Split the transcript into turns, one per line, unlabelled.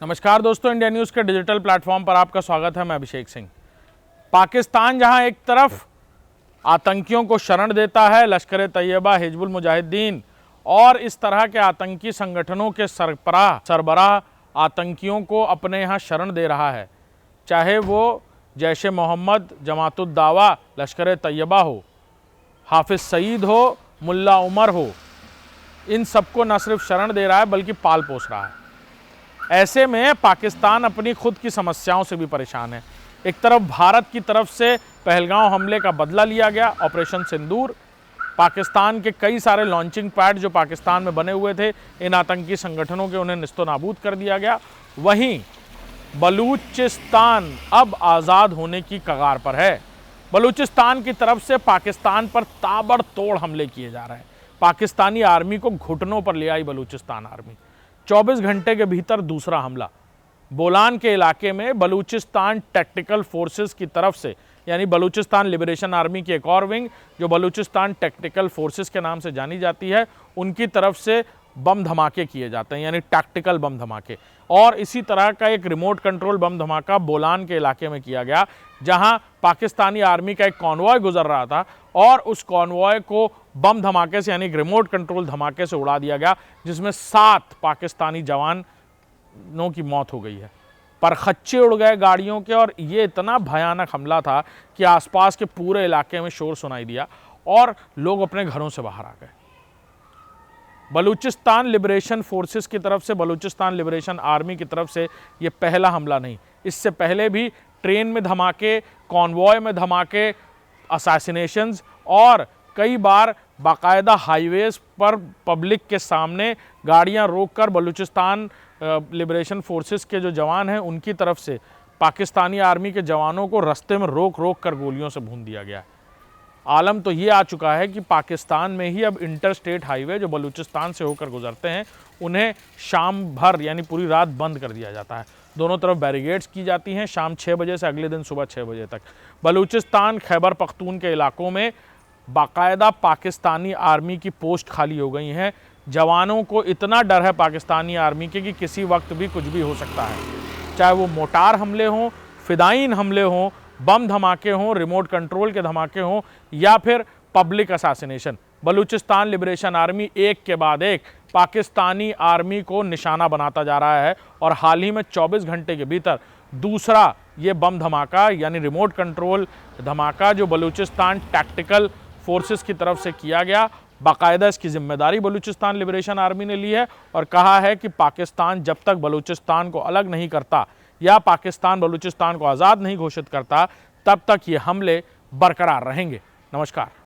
नमस्कार दोस्तों, India news के डिजिटल प्लेटफॉर्म पर आपका स्वागत है। मैं अभिषेक सिंह। पाकिस्तान जहां एक तरफ आतंकियों को शरण देता है, लश्कर तैयबा, हिजबुल मुजाहिदीन और इस तरह के आतंकी संगठनों के सरबराह आतंकियों को अपने यहाँ शरण दे रहा है, चाहे वो जैश ए मोहम्मद, जमातुद दावा, लश्कर तैयबा हो, हाफिज सईद हो, मुल्ला उमर हो, इन सबको न सिर्फ शरण दे रहा है बल्कि पाल पोस रहा है। ऐसे में पाकिस्तान अपनी खुद की समस्याओं से भी परेशान है। एक तरफ भारत की तरफ से पहलगांव हमले का बदला लिया गया, ऑपरेशन सिंदूर, पाकिस्तान के कई सारे लॉन्चिंग पैड जो पाकिस्तान में बने हुए थे इन आतंकी संगठनों के, उन्हें निस्तनाबूद कर दिया गया। वहीं बलूचिस्तान अब आज़ाद होने की कगार पर है। बलूचिस्तान की तरफ से पाकिस्तान पर ताबड़तोड़ हमले किए जा रहे हैं। पाकिस्तानी आर्मी को घुटनों पर ले आई बलूचिस्तान आर्मी। 24 घंटे के भीतर दूसरा हमला बोलान के इलाके में बलूचिस्तान टैक्टिकल फोर्सेस की तरफ से, यानी बलूचिस्तान लिबरेशन आर्मी की एक और विंग जो बलूचिस्तान टैक्टिकल फोर्सेस के नाम से जानी जाती है, उनकी तरफ से बम धमाके किए जाते हैं, यानी टैक्टिकल बम धमाके। और इसी तरह का एक रिमोट कंट्रोल बम धमाका बोलान के इलाके में किया गया, जहां पाकिस्तानी आर्मी का एक कॉन्वॉय गुजर रहा था और उस कॉन्वॉय को बम धमाके से, यानी रिमोट कंट्रोल धमाके से उड़ा दिया गया, जिसमें 7 पाकिस्तानी जवानों की मौत हो गई है। पर खच्चे उड़ गए गाड़ियों के और ये इतना भयानक हमला था कि आसपास के पूरे इलाके में शोर सुनाई दिया और लोग अपने घरों से बाहर आ गए। बलूचिस्तान लिबरेशन फोर्सेस की तरफ से, बलूचिस्तान लिबरेशन आर्मी की तरफ से ये पहला हमला नहीं। इससे पहले भी ट्रेन में धमाके, कॉन्वॉय में धमाके, असैसिनेशंस और कई बार बाकायदा हाईवेज पर पब्लिक के सामने गाड़ियां रोककर बलूचिस्तान लिबरेशन फोर्सेस के जो जवान हैं उनकी तरफ से पाकिस्तानी आर्मी के जवानों को रास्ते में रोक रोक कर गोलियों से भून दिया गया। आलम तो ये आ चुका है कि पाकिस्तान में ही अब इंटर स्टेट हाईवे जो बलूचिस्तान से होकर गुजरते हैं उन्हें शाम भर यानी पूरी रात बंद कर दिया जाता है। दोनों तरफ बैरिगेड्स की जाती हैं, शाम 6 बजे से अगले दिन सुबह 6 बजे तक। बलूचिस्तान, खैबर पख्तून के इलाकों में बाकायदा पाकिस्तानी आर्मी की पोस्ट खाली हो गई हैं। जवानों को इतना डर है पाकिस्तानी आर्मी के कि किसी वक्त भी कुछ भी हो सकता है, चाहे वो मोटार हमले हों, फिदाइन हमले हों, बम धमाके हों, रिमोट कंट्रोल के धमाके हों या फिर public assassination. Balochistan liberation army एक के बाद एक पाकिस्तानी आर्मी को निशाना बनाता जा रहा है और हाल ही में 24 घंटे के भीतर दूसरा ये बम धमाका यानी रिमोट कंट्रोल धमाका जो बलूचिस्तान टैक्टिकल फोर्सेस की तरफ से किया गया, बाकायदा इसकी जिम्मेदारी बलूचिस्तान लिबरेशन आर्मी ने ली है और कहा है कि पाकिस्तान जब तक बलूचिस्तान को अलग नहीं करता या पाकिस्तान बलूचिस्तान को आज़ाद नहीं घोषित करता, तब तक ये हमले बरकरार रहेंगे। नमस्कार।